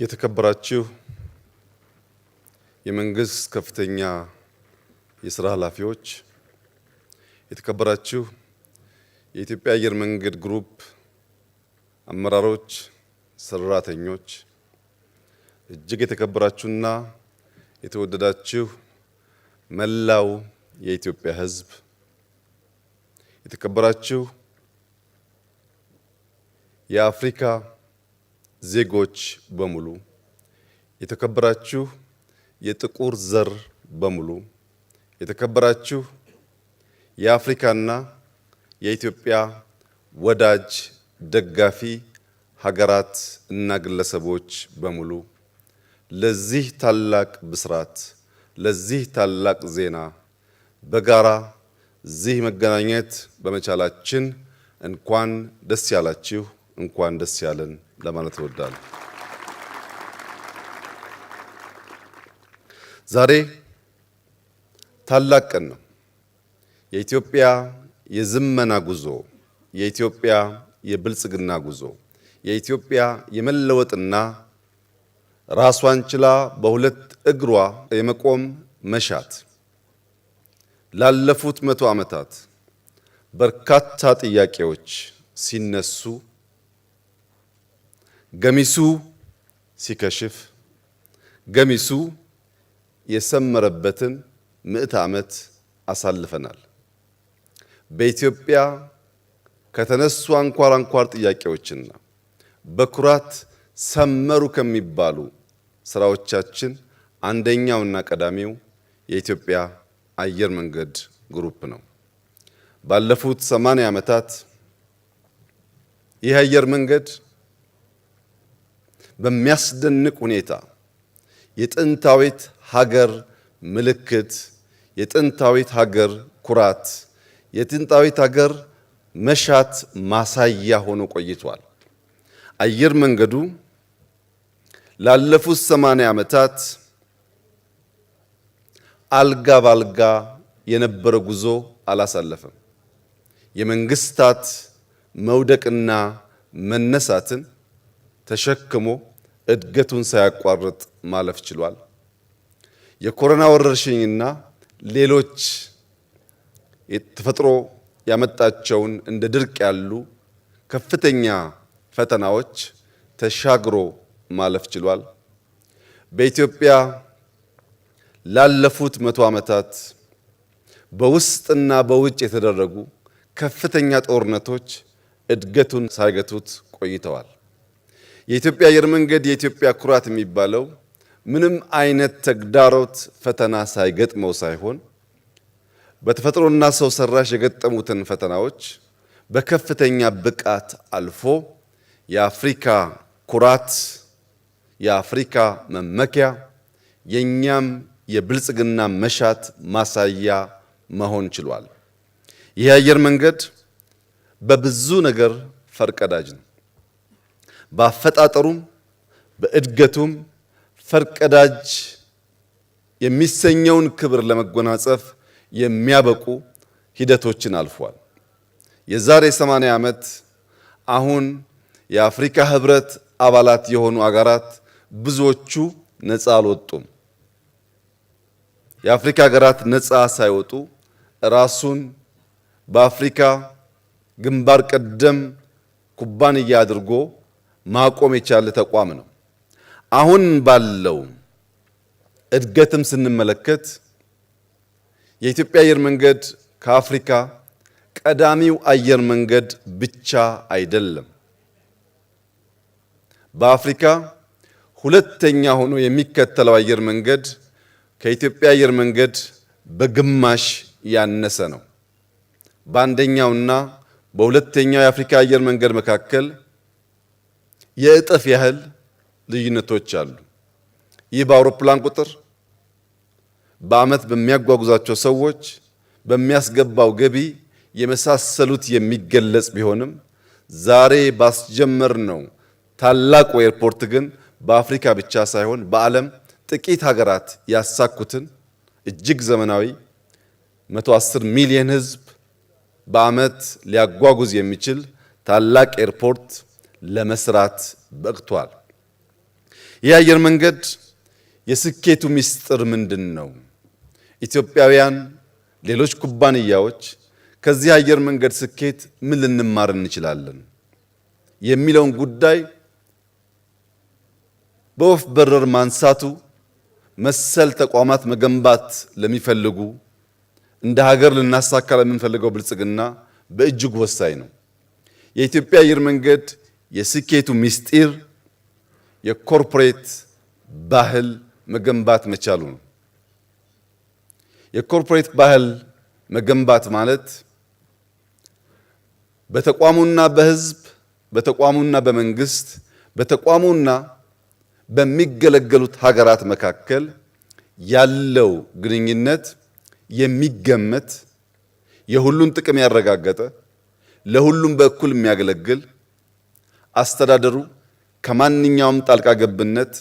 የተከበራችሁ የመንግስት ከፍተኛ የሥራ ኃላፊዎች፣ የተከበራችሁ የኢትዮጵያ አየር መንገድ ግሩፕ አመራሮች፣ ሰራተኞች፣ እጅግ የተከበራችሁና የተወደዳችሁ መላው የኢትዮጵያ ሕዝብ፣ የተከበራችሁ የአፍሪካ ዜጎች በሙሉ፣ የተከበራችሁ የጥቁር ዘር በሙሉ፣ የተከበራችሁ የአፍሪካና የኢትዮጵያ ወዳጅ ደጋፊ ሀገራት እና ግለሰቦች በሙሉ ለዚህ ታላቅ ብስራት፣ ለዚህ ታላቅ ዜና በጋራ እዚህ መገናኘት በመቻላችን እንኳን ደስ ያላችሁ፣ እንኳን ደስ ያለን ለማለት እወዳለሁ። ዛሬ ታላቅ ቀን ነው። የኢትዮጵያ የዝመና ጉዞ፣ የኢትዮጵያ የብልጽግና ጉዞ፣ የኢትዮጵያ የመለወጥና ራሷን ችላ በሁለት እግሯ የመቆም መሻት ላለፉት 100 ዓመታት በርካታ ጥያቄዎች ሲነሱ ገሚሱ ሲከሽፍ ገሚሱ የሰመረበትን 100 ዓመት አሳልፈናል። በኢትዮጵያ ከተነሱ አንኳር ጥያቄዎችና በኩራት ሰመሩ ከሚባሉ ስራዎቻችን አንደኛውና ቀዳሚው የኢትዮጵያ አየር መንገድ ግሩፕ ነው። ባለፉት 80 ዓመታት ይህ አየር መንገድ በሚያስደንቅ ሁኔታ የጥንታዊት ሀገር ምልክት፣ የጥንታዊት ሀገር ኩራት፣ የጥንታዊት ሀገር መሻት ማሳያ ሆኖ ቆይቷል። አየር መንገዱ ላለፉት 80 ዓመታት አልጋ ባልጋ የነበረ ጉዞ አላሳለፈም። የመንግስታት መውደቅና መነሳትን ተሸክሞ እድገቱን ሳያቋርጥ ማለፍ ችሏል። የኮሮና ወረርሽኝና ሌሎች ተፈጥሮ ያመጣቸውን እንደ ድርቅ ያሉ ከፍተኛ ፈተናዎች ተሻግሮ ማለፍ ችሏል። በኢትዮጵያ ላለፉት 100 ዓመታት በውስጥና በውጭ የተደረጉ ከፍተኛ ጦርነቶች እድገቱን ሳይገቱት ቆይተዋል። የኢትዮጵያ አየር መንገድ የኢትዮጵያ ኩራት የሚባለው ምንም አይነት ተግዳሮት ፈተና ሳይገጥመው ሳይሆን በተፈጥሮና ሰው ሰራሽ የገጠሙትን ፈተናዎች በከፍተኛ ብቃት አልፎ የአፍሪካ ኩራት፣ የአፍሪካ መመኪያ፣ የኛም የብልጽግና መሻት ማሳያ መሆን ችሏል። ይህ አየር መንገድ በብዙ ነገር ፈርቀዳጅ ነው። በአፈጣጠሩም በእድገቱም ፈርቀዳጅ የሚሰኘውን ክብር ለመጎናጸፍ የሚያበቁ ሂደቶችን አልፏል። የዛሬ 80 ዓመት አሁን የአፍሪካ ህብረት አባላት የሆኑ አገራት ብዙዎቹ ነፃ አልወጡም። የአፍሪካ ሀገራት ነፃ ሳይወጡ ራሱን በአፍሪካ ግንባር ቀደም ኩባንያ አድርጎ ማቆም የቻለ ተቋም ነው። አሁን ባለው እድገትም ስንመለከት የኢትዮጵያ አየር መንገድ ከአፍሪካ ቀዳሚው አየር መንገድ ብቻ አይደለም። በአፍሪካ ሁለተኛ ሆኖ የሚከተለው አየር መንገድ ከኢትዮጵያ አየር መንገድ በግማሽ ያነሰ ነው። በአንደኛውና በሁለተኛው የአፍሪካ አየር መንገድ መካከል የእጥፍ ያህል ልዩነቶች አሉ። ይህ በአውሮፕላን ቁጥር፣ በዓመት በሚያጓጉዛቸው ሰዎች፣ በሚያስገባው ገቢ የመሳሰሉት የሚገለጽ ቢሆንም ዛሬ ባስጀመርነው ታላቁ ኤርፖርት ግን በአፍሪካ ብቻ ሳይሆን በዓለም ጥቂት ሀገራት ያሳኩትን እጅግ ዘመናዊ 110 ሚሊዮን ሕዝብ በዓመት ሊያጓጉዝ የሚችል ታላቅ ኤርፖርት ለመስራት በቅቷል። ይህ አየር መንገድ የስኬቱ ምስጢር ምንድነው? ኢትዮጵያውያን፣ ሌሎች ኩባንያዎች ከዚህ አየር መንገድ ስኬት ምን ልንማር እንችላለን የሚለውን ጉዳይ በወፍ በረር ማንሳቱ መሰል ተቋማት መገንባት ለሚፈልጉ እንደ ሀገር ልናሳካ ለምንፈልገው ብልጽግና በእጅጉ ወሳኝ ነው። የኢትዮጵያ አየር መንገድ የስኬቱ ምስጢር የኮርፖሬት ባህል መገንባት መቻሉ ነው። የኮርፖሬት ባህል መገንባት ማለት በተቋሙና በሕዝብ፣ በተቋሙና በመንግስት፣ በተቋሙና በሚገለገሉት ሀገራት መካከል ያለው ግንኙነት የሚገመት፣ የሁሉን ጥቅም ያረጋገጠ፣ ለሁሉም በእኩል የሚያገለግል፣ አስተዳደሩ ከማንኛውም ጣልቃ ገብነት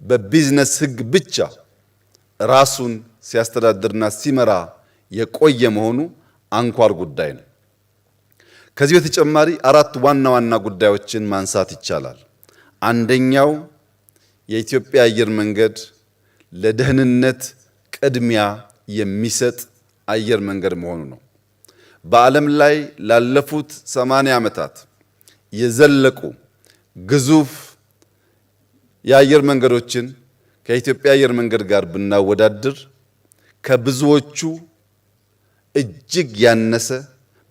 በቢዝነስ ሕግ ብቻ ራሱን ሲያስተዳድርና ሲመራ የቆየ መሆኑ አንኳር ጉዳይ ነው። ከዚህ በተጨማሪ አራት ዋና ዋና ጉዳዮችን ማንሳት ይቻላል። አንደኛው የኢትዮጵያ አየር መንገድ ለደህንነት ቅድሚያ የሚሰጥ አየር መንገድ መሆኑ ነው። በዓለም ላይ ላለፉት 80 ዓመታት የዘለቁ ግዙፍ የአየር መንገዶችን ከኢትዮጵያ አየር መንገድ ጋር ብናወዳድር ከብዙዎቹ እጅግ ያነሰ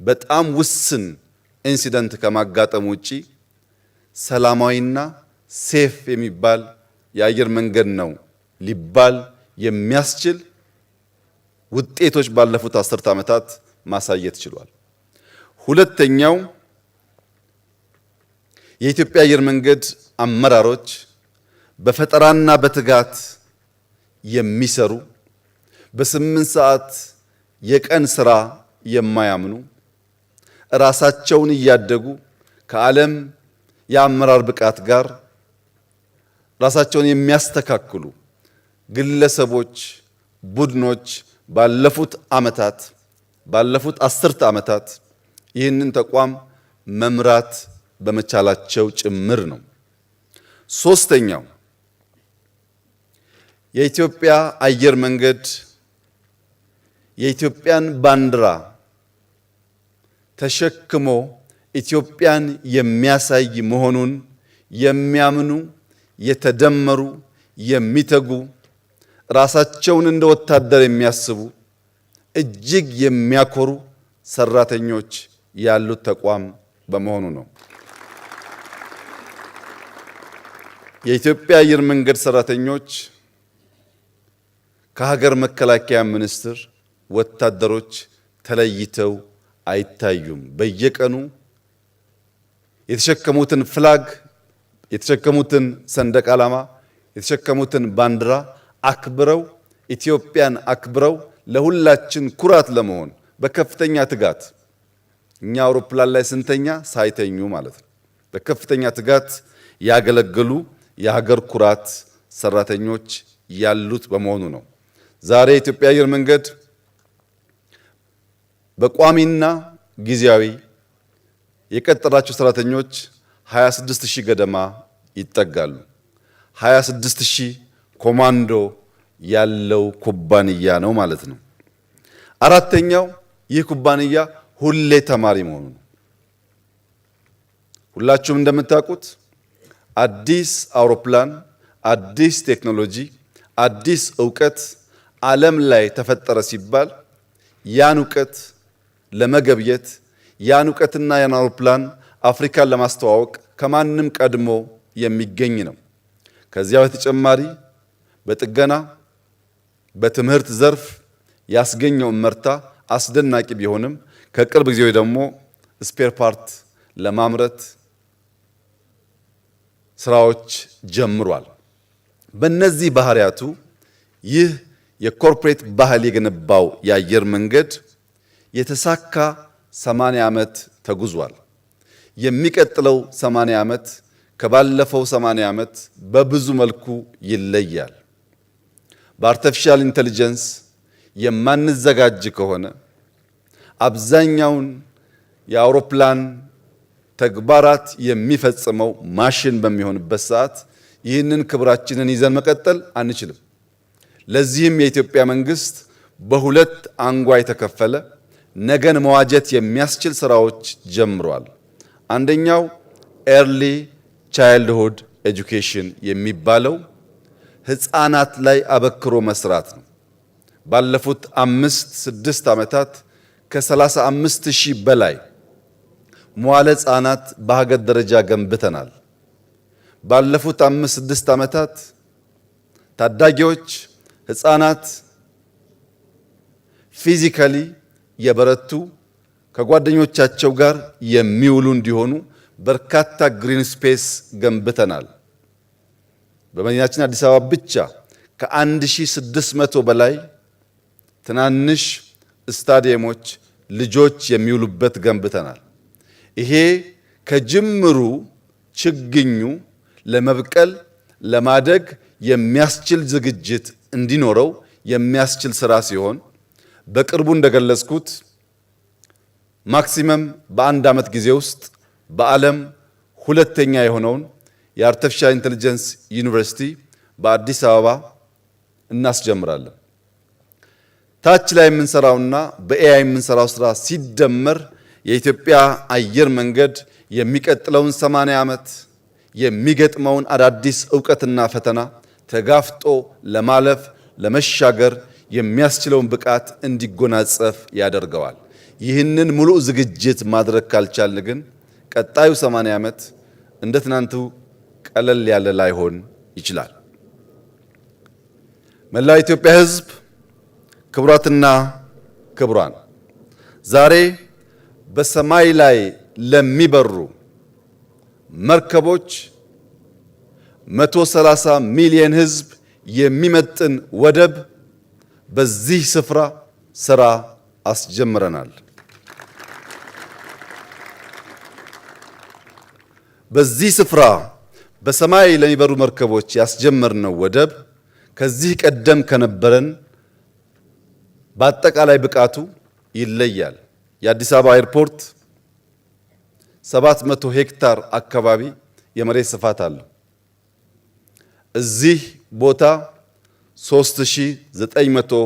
በጣም ውስን ኢንሲደንት ከማጋጠም ውጪ ሰላማዊና ሴፍ የሚባል የአየር መንገድ ነው ሊባል የሚያስችል ውጤቶች ባለፉት 10 ዓመታት ማሳየት ችሏል። ሁለተኛው የኢትዮጵያ አየር መንገድ አመራሮች በፈጠራና በትጋት የሚሰሩ፣ በ8 ሰዓት የቀን ስራ የማያምኑ፣ ራሳቸውን እያደጉ ከዓለም የአመራር ብቃት ጋር ራሳቸውን የሚያስተካክሉ ግለሰቦች፣ ቡድኖች ባለፉት ዓመታት ባለፉት 10 ዓመታት ይህንን ተቋም መምራት በመቻላቸው ጭምር ነው። ሶስተኛው የኢትዮጵያ አየር መንገድ የኢትዮጵያን ባንዲራ ተሸክሞ ኢትዮጵያን የሚያሳይ መሆኑን የሚያምኑ፣ የተደመሩ፣ የሚተጉ፣ ራሳቸውን እንደ ወታደር የሚያስቡ እጅግ የሚያኮሩ ሰራተኞች ያሉት ተቋም በመሆኑ ነው። የኢትዮጵያ አየር መንገድ ሰራተኞች ከሀገር መከላከያ ሚኒስቴር ወታደሮች ተለይተው አይታዩም። በየቀኑ የተሸከሙትን ፍላግ፣ የተሸከሙትን ሰንደቅ ዓላማ፣ የተሸከሙትን ባንዲራ አክብረው ኢትዮጵያን አክብረው ለሁላችን ኩራት ለመሆን በከፍተኛ ትጋት እኛ አውሮፕላን ላይ ስንተኛ ሳይተኙ ማለት ነው በከፍተኛ ትጋት ያገለገሉ የሀገር ኩራት ሰራተኞች ያሉት በመሆኑ ነው። ዛሬ የኢትዮጵያ አየር መንገድ በቋሚና ጊዜያዊ የቀጠራቸው ሰራተኞች 26000 ገደማ ይጠጋሉ። 26000 ኮማንዶ ያለው ኩባንያ ነው ማለት ነው። አራተኛው ይህ ኩባንያ ሁሌ ተማሪ መሆኑ ነው። ሁላችሁም እንደምታውቁት አዲስ አውሮፕላን፣ አዲስ ቴክኖሎጂ፣ አዲስ ዕውቀት ዓለም ላይ ተፈጠረ ሲባል ያን ዕውቀት ለመገብየት ያን ዕውቀትና ያን አውሮፕላን አፍሪካን ለማስተዋወቅ ከማንም ቀድሞ የሚገኝ ነው። ከዚያ በተጨማሪ በጥገና በትምህርት ዘርፍ ያስገኘው እመርታ አስደናቂ ቢሆንም ከቅርብ ጊዜ ደግሞ ስፔር ፓርት ለማምረት ስራዎች ጀምሯል። በእነዚህ ባህሪያቱ ይህ የኮርፖሬት ባህል የገነባው የአየር መንገድ የተሳካ 80 ዓመት ተጉዟል። የሚቀጥለው 80 ዓመት ከባለፈው 80 ዓመት በብዙ መልኩ ይለያል። በአርቲፊሻል ኢንተለጀንስ የማንዘጋጅ ከሆነ አብዛኛውን የአውሮፕላን ተግባራት የሚፈጽመው ማሽን በሚሆንበት ሰዓት ይህንን ክብራችንን ይዘን መቀጠል አንችልም። ለዚህም የኢትዮጵያ መንግስት በሁለት አንጓ የተከፈለ ነገን መዋጀት የሚያስችል ስራዎች ጀምሯል። አንደኛው ኤርሊ ቻይልድሁድ ኤጁኬሽን የሚባለው ህፃናት ላይ አበክሮ መስራት ነው። ባለፉት 5-6 ዓመታት ከ35,000 በላይ መዋለ ህፃናት በሀገር ደረጃ ገንብተናል። ባለፉት 5-6 ዓመታት ታዳጊዎች ህፃናት ፊዚካሊ የበረቱ ከጓደኞቻቸው ጋር የሚውሉ እንዲሆኑ በርካታ ግሪን ስፔስ ገንብተናል። በመዲናችን አዲስ አበባ ብቻ ከ1600 በላይ ትናንሽ ስታዲየሞች ልጆች የሚውሉበት ገንብተናል። ይሄ ከጅምሩ ችግኙ ለመብቀል ለማደግ የሚያስችል ዝግጅት እንዲኖረው የሚያስችል ስራ ሲሆን በቅርቡ እንደገለጽኩት ማክሲመም በአንድ ዓመት ጊዜ ውስጥ በዓለም ሁለተኛ የሆነውን የአርቲፊሻል ኢንተለጀንስ ዩኒቨርሲቲ በአዲስ አበባ እናስጀምራለን። ታች ላይ የምንሰራውና በኤአይ የምንሰራው ስራ ሲደመር የኢትዮጵያ አየር መንገድ የሚቀጥለውን 80 ዓመት የሚገጥመውን አዳዲስ ዕውቀትና ፈተና ተጋፍጦ ለማለፍ ለመሻገር የሚያስችለውን ብቃት እንዲጎናጸፍ ያደርገዋል። ይህንን ሙሉ ዝግጅት ማድረግ ካልቻልን ግን ቀጣዩ 80 ዓመት እንደ ትናንቱ ቀለል ያለ ላይሆን ይችላል። መላው ኢትዮጵያ ሕዝብ፣ ክቡራትና ክቡራን፣ ዛሬ በሰማይ ላይ ለሚበሩ መርከቦች 130 ሚሊዮን ሕዝብ የሚመጥን ወደብ በዚህ ስፍራ ስራ አስጀምረናል። በዚህ ስፍራ በሰማይ ለሚበሩ መርከቦች ያስጀመርነው ወደብ ከዚህ ቀደም ከነበረን በአጠቃላይ ብቃቱ ይለያል። የአዲስ አበባ ኤርፖርት 700 ሄክታር አካባቢ የመሬት ስፋት አለው። እዚህ ቦታ 3900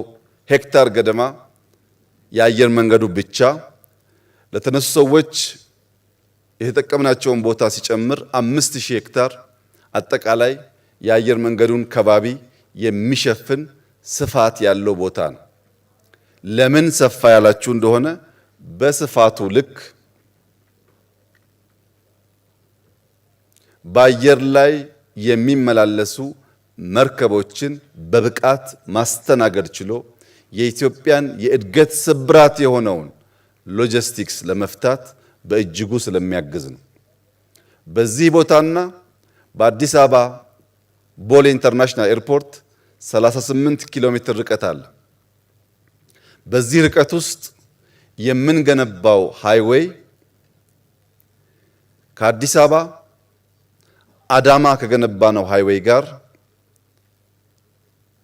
ሄክታር ገደማ የአየር መንገዱ ብቻ ለተነሱ ሰዎች የተጠቀምናቸውን ቦታ ሲጨምር 5000 ሄክታር አጠቃላይ የአየር መንገዱን ከባቢ የሚሸፍን ስፋት ያለው ቦታ ነው። ለምን ሰፋ ያላችሁ እንደሆነ በስፋቱ ልክ በአየር ላይ የሚመላለሱ መርከቦችን በብቃት ማስተናገድ ችሎ የኢትዮጵያን የእድገት ስብራት የሆነውን ሎጂስቲክስ ለመፍታት በእጅጉ ስለሚያግዝ ነው። በዚህ ቦታና በአዲስ አበባ ቦሌ ኢንተርናሽናል ኤርፖርት 38 ኪሎ ሜትር ርቀት አለ። በዚህ ርቀት ውስጥ የምንገነባው ሃይዌይ ከአዲስ አበባ አዳማ ከገነባነው ሃይዌይ ጋር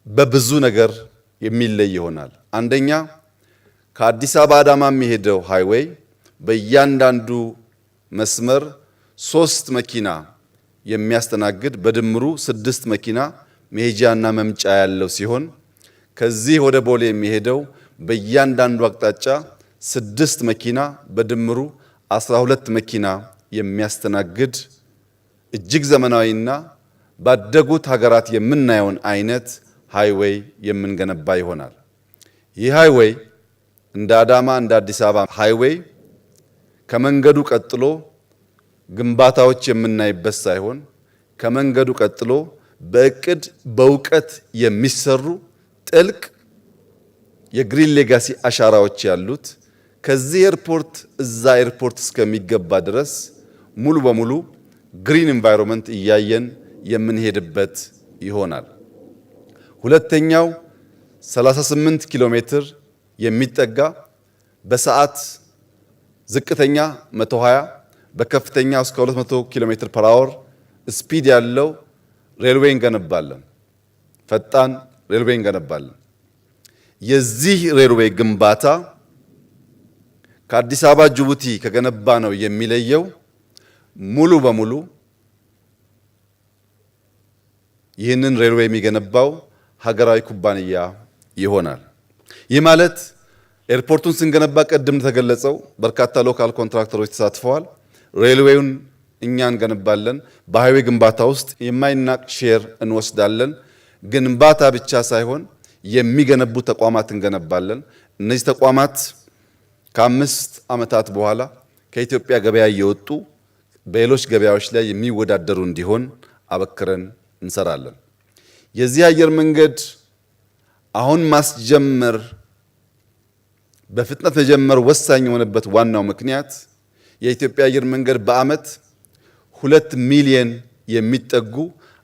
በብዙ ነገር የሚለይ ይሆናል። አንደኛ ከአዲስ አበባ አዳማ የሚሄደው ሃይዌይ በእያንዳንዱ መስመር 3 መኪና የሚያስተናግድ በድምሩ 6 መኪና መሄጃና መምጫ ያለው ሲሆን ከዚህ ወደ ቦሌ የሚሄደው በእያንዳንዱ አቅጣጫ 6 መኪና በድምሩ 12 መኪና የሚያስተናግድ እጅግ ዘመናዊና ባደጉት ሀገራት የምናየውን አይነት ሃይዌይ የምንገነባ ይሆናል። ይህ ሃይዌይ እንደ አዳማ እንደ አዲስ አበባ ሃይዌይ ከመንገዱ ቀጥሎ ግንባታዎች የምናይበት ሳይሆን ከመንገዱ ቀጥሎ በእቅድ በእውቀት የሚሰሩ ጥልቅ የግሪን ሌጋሲ አሻራዎች ያሉት ከዚህ ኤርፖርት እዛ ኤርፖርት እስከሚገባ ድረስ ሙሉ በሙሉ ግሪን ኢንቫይሮንመንት እያየን የምንሄድበት ይሆናል። ሁለተኛው 38 ኪሎ ሜትር የሚጠጋ በሰዓት ዝቅተኛ 120 በከፍተኛ እስከ 200 ኪሎ ሜትር ፐር አወር ስፒድ ያለው ሬልዌይ እንገነባለን። ፈጣን ሬልዌይ እንገነባለን። የዚህ ሬልዌይ ግንባታ ከአዲስ አበባ ጅቡቲ ከገነባ ነው የሚለየው ሙሉ በሙሉ ይህንን ሬልዌይ የሚገነባው ሀገራዊ ኩባንያ ይሆናል። ይህ ማለት ኤርፖርቱን ስንገነባ ቅድም ተገለጸው በርካታ ሎካል ኮንትራክተሮች ተሳትፈዋል። ሬልዌዩን እኛ እንገነባለን። በሃይዌይ ግንባታ ውስጥ የማይናቅ ሼር እንወስዳለን። ግንባታ ብቻ ሳይሆን የሚገነቡ ተቋማት እንገነባለን። እነዚህ ተቋማት ከ5 ዓመታት በኋላ ከኢትዮጵያ ገበያ እየወጡ በሌሎች ገበያዎች ላይ የሚወዳደሩ እንዲሆን አበክረን እንሰራለን። የዚህ አየር መንገድ አሁን ማስጀመር በፍጥነት መጀመር ወሳኝ የሆነበት ዋናው ምክንያት የኢትዮጵያ አየር መንገድ በዓመት 2 ሚሊዮን የሚጠጉ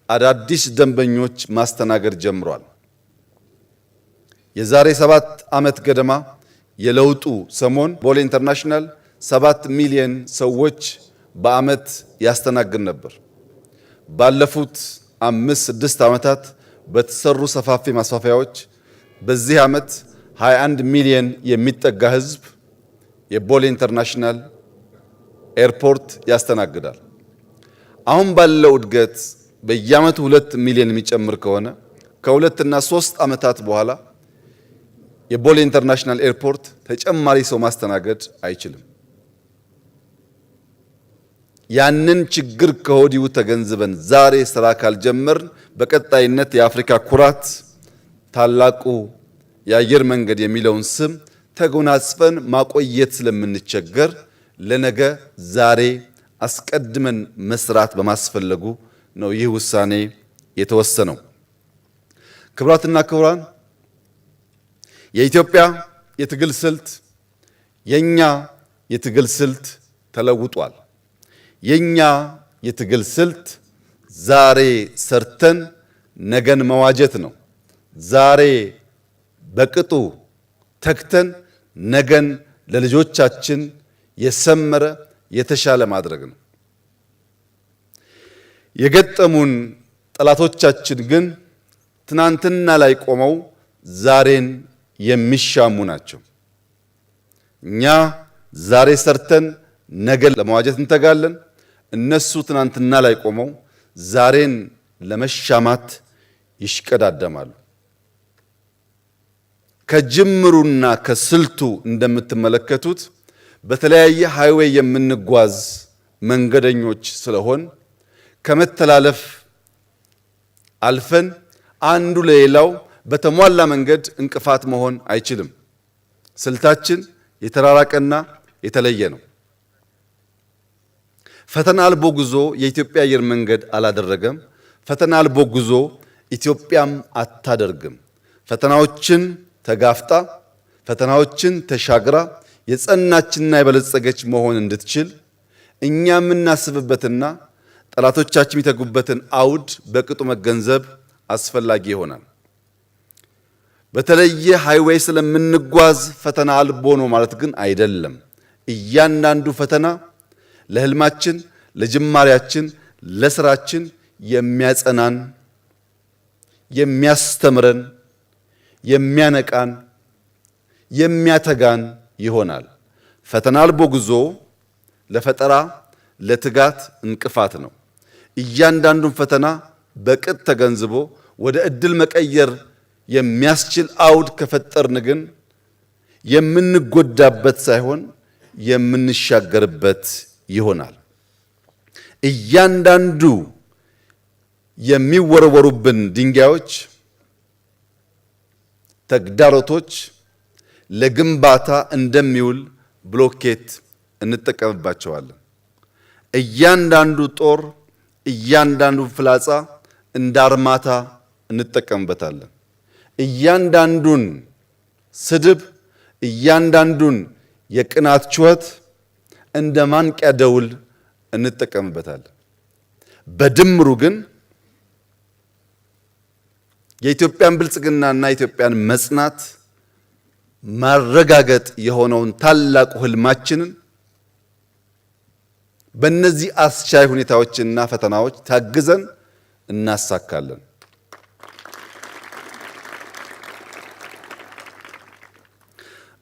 አዳዲስ ደንበኞች ማስተናገድ ጀምሯል። የዛሬ 7 ዓመት ገደማ የለውጡ ሰሞን ቦሌ ኢንተርናሽናል 7 ሚሊዮን ሰዎች በዓመት ያስተናግድ ነበር። ባለፉት 5-6 ዓመታት በተሰሩ ሰፋፊ ማስፋፊያዎች በዚህ ዓመት 21 ሚሊዮን የሚጠጋ ሕዝብ የቦሌ ኢንተርናሽናል ኤርፖርት ያስተናግዳል። አሁን ባለው እድገት በየዓመቱ 2 ሚሊዮን የሚጨምር ከሆነ ከ2 እና 3 ዓመታት በኋላ የቦሌ ኢንተርናሽናል ኤርፖርት ተጨማሪ ሰው ማስተናገድ አይችልም። ያንን ችግር ከወዲሁ ተገንዝበን ዛሬ ስራ ካልጀመርን በቀጣይነት የአፍሪካ ኩራት ታላቁ የአየር መንገድ የሚለውን ስም ተጎናጽፈን ማቆየት ስለምንቸገር ለነገ ዛሬ አስቀድመን መስራት በማስፈለጉ ነው ይህ ውሳኔ የተወሰነው። ክቡራትና ክቡራን፣ የኢትዮጵያ የትግል ስልት የኛ የትግል ስልት ተለውጧል። የኛ የትግል ስልት ዛሬ ሰርተን ነገን መዋጀት ነው። ዛሬ በቅጡ ተክተን ነገን ለልጆቻችን የሰመረ የተሻለ ማድረግ ነው። የገጠሙን ጠላቶቻችን ግን ትናንትና ላይ ቆመው ዛሬን የሚሻሙ ናቸው። እኛ ዛሬ ሰርተን ነገን ለመዋጀት እንተጋለን። እነሱ ትናንትና ላይ ቆመው ዛሬን ለመሻማት ይሽቀዳደማሉ። ከጅምሩና ከስልቱ እንደምትመለከቱት በተለያየ ሃይዌይ የምንጓዝ መንገደኞች ስለሆን ከመተላለፍ አልፈን አንዱ ለሌላው በተሟላ መንገድ እንቅፋት መሆን አይችልም። ስልታችን የተራራቀና የተለየ ነው። ፈተና አልቦ ጉዞ የኢትዮጵያ አየር መንገድ አላደረገም። ፈተና አልቦ ጉዞ ኢትዮጵያም አታደርግም። ፈተናዎችን ተጋፍጣ ፈተናዎችን ተሻግራ የጸናችና የበለጸገች መሆን እንድትችል እኛ የምናስብበትና ጠላቶቻችን የሚተጉበትን አውድ በቅጡ መገንዘብ አስፈላጊ ይሆናል። በተለየ ሃይዌይ ስለምንጓዝ ፈተና አልቦ ነው ማለት ግን አይደለም። እያንዳንዱ ፈተና ለህልማችን፣ ለጅማሬያችን፣ ለስራችን የሚያጸናን፣ የሚያስተምረን፣ የሚያነቃን፣ የሚያተጋን ይሆናል። ፈተና አልቦ ጉዞ ለፈጠራ፣ ለትጋት እንቅፋት ነው። እያንዳንዱን ፈተና በቅጥ ተገንዝቦ ወደ እድል መቀየር የሚያስችል አውድ ከፈጠርን ግን የምንጎዳበት ሳይሆን የምንሻገርበት ይሆናል። እያንዳንዱ የሚወረወሩብን ድንጋዮች፣ ተግዳሮቶች ለግንባታ እንደሚውል ብሎኬት እንጠቀምባቸዋለን። እያንዳንዱ ጦር፣ እያንዳንዱ ፍላጻ እንደ አርማታ እንጠቀምበታለን። እያንዳንዱን ስድብ፣ እያንዳንዱን የቅናት ጩኸት እንደ ማንቂያ ደውል እንጠቀምበታለን። በድምሩ ግን የኢትዮጵያን ብልጽግናና የኢትዮጵያን መጽናት ማረጋገጥ የሆነውን ታላቁ ህልማችንን በእነዚህ አስቻይ ሁኔታዎችና ፈተናዎች ታግዘን እናሳካለን።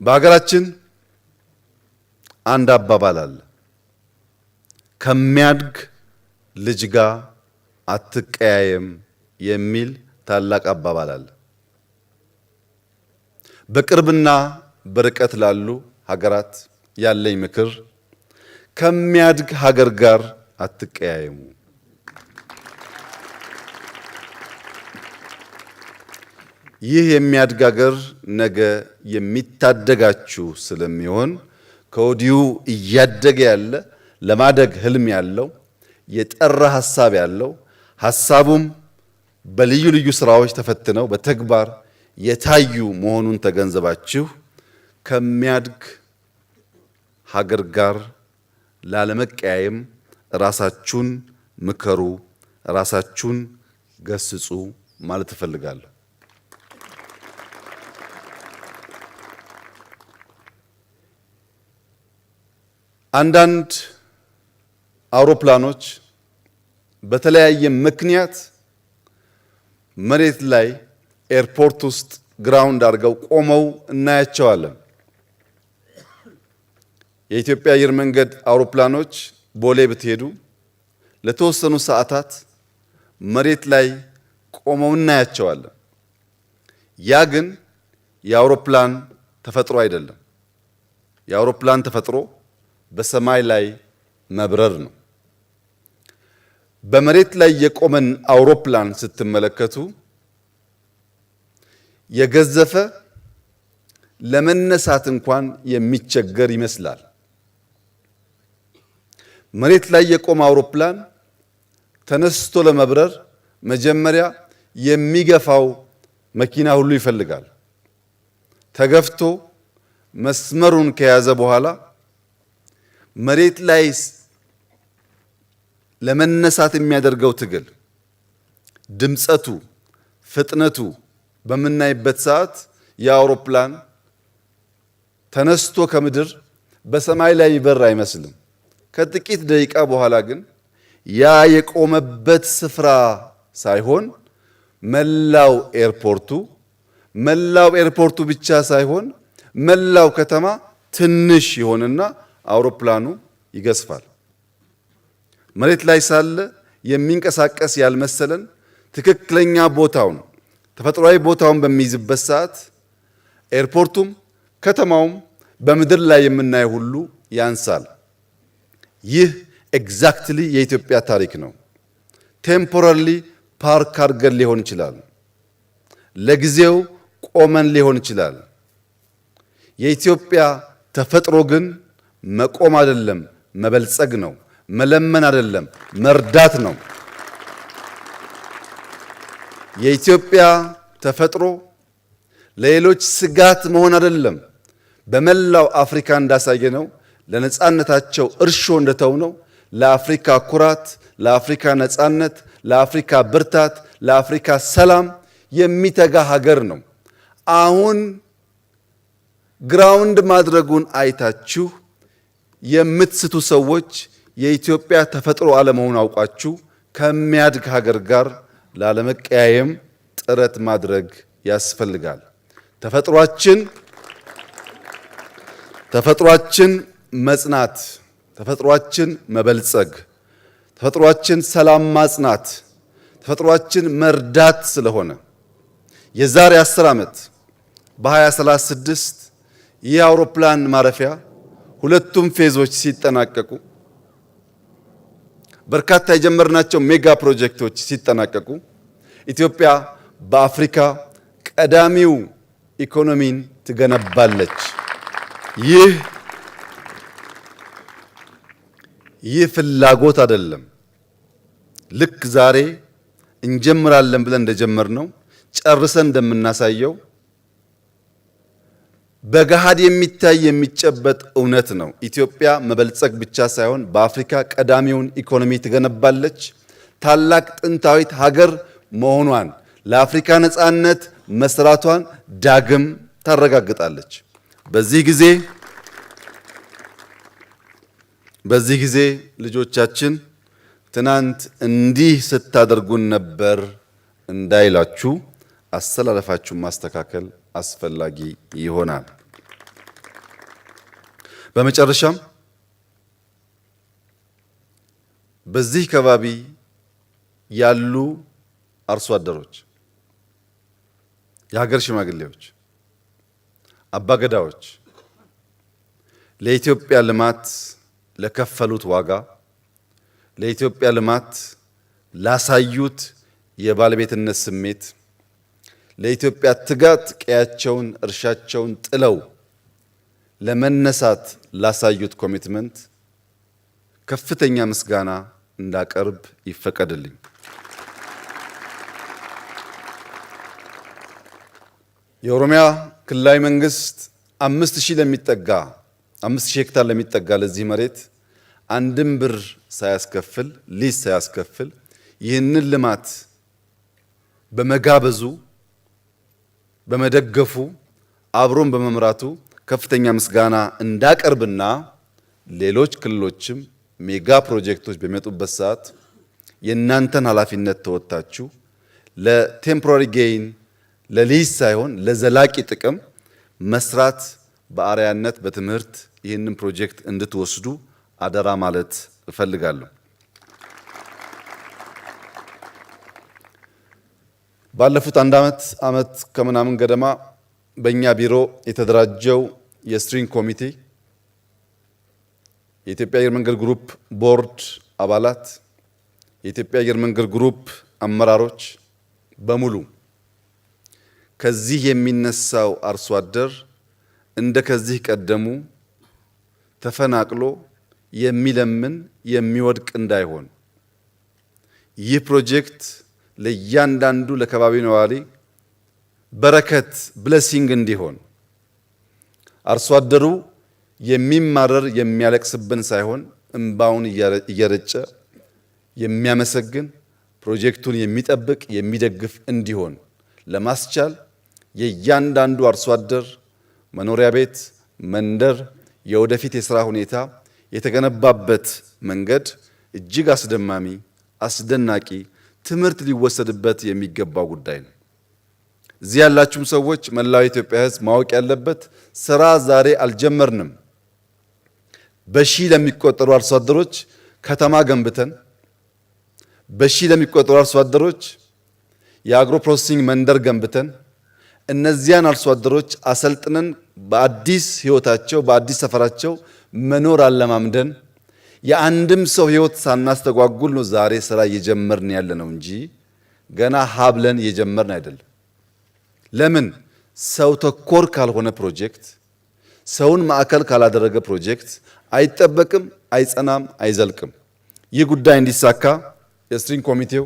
በሀገራችን አንድ አባባል አለ። ከሚያድግ ልጅ ጋር አትቀያየም የሚል ታላቅ አባባል አለ። በቅርብና በርቀት ላሉ ሀገራት ያለኝ ምክር ከሚያድግ ሀገር ጋር አትቀያየሙ። ይህ የሚያድግ ሀገር ነገ የሚታደጋችሁ ስለሚሆን ከወዲሁ እያደገ ያለ ለማደግ ህልም ያለው የጠራ ሐሳብ ያለው ሐሳቡም በልዩ ልዩ ስራዎች ተፈትነው በተግባር የታዩ መሆኑን ተገንዘባችሁ ከሚያድግ ሀገር ጋር ላለመቀያየም ራሳችሁን ምከሩ፣ ራሳችሁን ገስጹ ማለት እፈልጋለሁ። አንዳንድ አውሮፕላኖች በተለያየ ምክንያት መሬት ላይ ኤርፖርት ውስጥ ግራውንድ አድርገው ቆመው እናያቸዋለን። የኢትዮጵያ አየር መንገድ አውሮፕላኖች ቦሌ ብትሄዱ ለተወሰኑ ሰዓታት መሬት ላይ ቆመው እናያቸዋለን። ያ ግን የአውሮፕላን ተፈጥሮ አይደለም። የአውሮፕላን ተፈጥሮ በሰማይ ላይ መብረር ነው። በመሬት ላይ የቆመን አውሮፕላን ስትመለከቱ የገዘፈ ለመነሳት እንኳን የሚቸገር ይመስላል። መሬት ላይ የቆመ አውሮፕላን ተነስቶ ለመብረር መጀመሪያ የሚገፋው መኪና ሁሉ ይፈልጋል። ተገፍቶ መስመሩን ከያዘ በኋላ መሬት ላይ ለመነሳት የሚያደርገው ትግል፣ ድምጸቱ፣ ፍጥነቱ በምናይበት ሰዓት የአውሮፕላን ተነስቶ ከምድር በሰማይ ላይ ይበር አይመስልም። ከጥቂት ደቂቃ በኋላ ግን ያ የቆመበት ስፍራ ሳይሆን መላው ኤርፖርቱ ብቻ ሳይሆን መላው ከተማ ትንሽ ይሆንና አውሮፕላኑ ይገዝፋል። መሬት ላይ ሳለ የሚንቀሳቀስ ያልመሰለን ትክክለኛ ቦታውን ተፈጥሯዊ ቦታውን በሚይዝበት ሰዓት ኤርፖርቱም ከተማውም በምድር ላይ የምናየው ሁሉ ያንሳል። ይህ ኤግዛክትሊ የኢትዮጵያ ታሪክ ነው። ቴምፖራሪ ፓርክ አድርገን ሊሆን ይችላል። ለጊዜው ቆመን ሊሆን ይችላል። የኢትዮጵያ ተፈጥሮ ግን መቆም አይደለም፣ መበልጸግ ነው። መለመን አይደለም፣ መርዳት ነው። የኢትዮጵያ ተፈጥሮ ለሌሎች ስጋት መሆን አይደለም። በመላው አፍሪካ እንዳሳየ ነው። ለነጻነታቸው እርሾ እንደተው ነው። ለአፍሪካ ኩራት፣ ለአፍሪካ ነጻነት፣ ለአፍሪካ ብርታት፣ ለአፍሪካ ሰላም የሚተጋ ሀገር ነው። አሁን ግራውንድ ማድረጉን አይታችሁ የምትስቱ ሰዎች የኢትዮጵያ ተፈጥሮ አለመሆኑን አውቃችሁ ከሚያድግ ሀገር ጋር ላለመቀያየም ጥረት ማድረግ ያስፈልጋል። ተፈጥሯችን መጽናት፣ ተፈጥሯችን መበልጸግ፣ ተፈጥሯችን ሰላም ማጽናት፣ ተፈጥሯችን መርዳት ስለሆነ የዛሬ 10 ዓመት በ2036 ይህ አውሮፕላን ማረፊያ ሁለቱም ፌዞች ሲጠናቀቁ በርካታ የጀመርናቸው ሜጋ ፕሮጀክቶች ሲጠናቀቁ ኢትዮጵያ በአፍሪካ ቀዳሚው ኢኮኖሚን ትገነባለች። ይህ ፍላጎት አይደለም። ልክ ዛሬ እንጀምራለን ብለን እንደጀመርነው ጨርሰን እንደምናሳየው በገሃድ የሚታይ የሚጨበጥ እውነት ነው። ኢትዮጵያ መበልጸግ ብቻ ሳይሆን በአፍሪካ ቀዳሚውን ኢኮኖሚ ትገነባለች። ታላቅ ጥንታዊት ሀገር መሆኗን ለአፍሪካ ነጻነት መስራቷን ዳግም ታረጋግጣለች። በዚህ ጊዜ ልጆቻችን ትናንት እንዲህ ስታደርጉን ነበር እንዳይላችሁ አሰላለፋችሁን ማስተካከል አስፈላጊ ይሆናል። በመጨረሻም በዚህ ከባቢ ያሉ አርሶ አደሮች፣ የሀገር ሽማግሌዎች፣ አባገዳዎች ለኢትዮጵያ ልማት ለከፈሉት ዋጋ፣ ለኢትዮጵያ ልማት ላሳዩት የባለቤትነት ስሜት፣ ለኢትዮጵያ ትጋት ቀያቸውን እርሻቸውን ጥለው ለመነሳት ላሳዩት ኮሚትመንት ከፍተኛ ምስጋና እንዳቀርብ ይፈቀድልኝ። የኦሮሚያ ክልላዊ መንግስት 5000 ሄክታር ለሚጠጋ ለዚህ መሬት አንድም ብር ሳያስከፍል ሊዝ ሳያስከፍል ይህንን ልማት በመጋበዙ በመደገፉ አብሮን በመምራቱ ከፍተኛ ምስጋና እንዳቀርብና ሌሎች ክልሎችም ሜጋ ፕሮጀክቶች በሚመጡበት ሰዓት የእናንተን ኃላፊነት ተወጣችሁ ለቴምፖራሪ ጌይን ለሊዝ ሳይሆን ለዘላቂ ጥቅም መስራት በአርአያነት በትምህርት ይህንን ፕሮጀክት እንድትወስዱ አደራ ማለት እፈልጋለሁ። ባለፉት አንድ ዓመት ከምናምን ገደማ በእኛ ቢሮ የተደራጀው የስትሪንግ ኮሚቴ የኢትዮጵያ አየር መንገድ ግሩፕ ቦርድ አባላት፣ የኢትዮጵያ አየር መንገድ ግሩፕ አመራሮች በሙሉ ከዚህ የሚነሳው አርሶ አደር እንደ ከዚህ ቀደሙ ተፈናቅሎ የሚለምን የሚወድቅ እንዳይሆን ይህ ፕሮጀክት ለእያንዳንዱ ለከባቢ ነዋሪ በረከት ብሌሲንግ እንዲሆን አርሶ አደሩ የሚማረር የሚያለቅስብን ሳይሆን እንባውን እየረጨ የሚያመሰግን ፕሮጀክቱን የሚጠብቅ የሚደግፍ እንዲሆን ለማስቻል የእያንዳንዱ አርሶ አደር መኖሪያ ቤት፣ መንደር፣ የወደፊት የሥራ ሁኔታ የተገነባበት መንገድ እጅግ አስደማሚ፣ አስደናቂ ትምህርት ሊወሰድበት የሚገባው ጉዳይ ነው። እዚህ ያላችሁም ሰዎች መላው የኢትዮጵያ ሕዝብ ማወቅ ያለበት ስራ ዛሬ አልጀመርንም። በሺህ ለሚቆጠሩ አርሶ አደሮች ከተማ ገንብተን፣ በሺህ ለሚቆጠሩ አርሶ አደሮች የአግሮ ፕሮሰሲንግ መንደር ገንብተን እነዚያን አርሶ አደሮች አሰልጥነን በአዲስ ህይወታቸው በአዲስ ሰፈራቸው መኖር አለማምደን የአንድም ሰው ህይወት ሳናስተጓጉል ነው ዛሬ ስራ እየጀመርን ያለ ነው እንጂ ገና ሀብለን እየጀመርን አይደለም። ለምን? ሰው ተኮር ካልሆነ ፕሮጀክት፣ ሰውን ማዕከል ካላደረገ ፕሮጀክት አይጠበቅም፣ አይጸናም፣ አይዘልቅም። ይህ ጉዳይ እንዲሳካ የስትሪንግ ኮሚቴው፣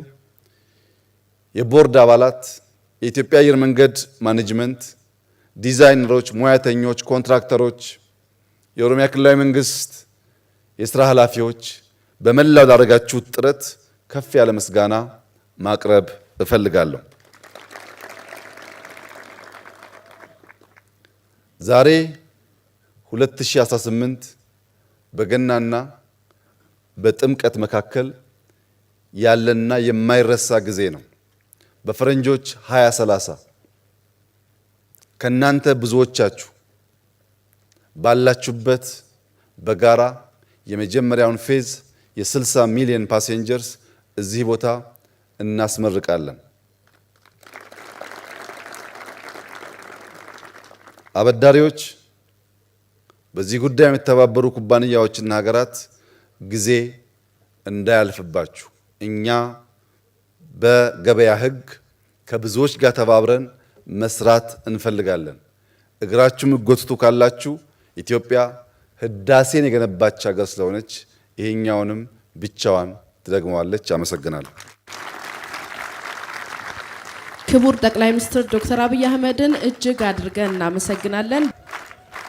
የቦርድ አባላት፣ የኢትዮጵያ አየር መንገድ ማኔጅመንት፣ ዲዛይነሮች፣ ሙያተኞች፣ ኮንትራክተሮች፣ የኦሮሚያ ክልላዊ መንግስት የሥራ ኃላፊዎች በመላው ላደረጋችሁት ጥረት ከፍ ያለ ምስጋና ማቅረብ እፈልጋለሁ። ዛሬ 2018 በገናና በጥምቀት መካከል ያለና የማይረሳ ጊዜ ነው። በፈረንጆች 2030 ከናንተ ብዙዎቻችሁ ባላችሁበት በጋራ የመጀመሪያውን ፌዝ የ60 ሚሊዮን ፓሴንጀርስ እዚህ ቦታ እናስመርቃለን። አበዳሪዎች፣ በዚህ ጉዳይ የሚተባበሩ ኩባንያዎችና ሀገራት ጊዜ እንዳያልፍባችሁ እኛ በገበያ ሕግ ከብዙዎች ጋር ተባብረን መስራት እንፈልጋለን። እግራችሁ ምጎትቱ ካላችሁ ኢትዮጵያ ህዳሴን የገነባች ሀገር ስለሆነች ይሄኛውንም ብቻዋን ትደግመዋለች። አመሰግናለሁ። ክቡር ጠቅላይ ሚኒስትር ዶክተር አብይ አህመድን እጅግ አድርገን እናመሰግናለን።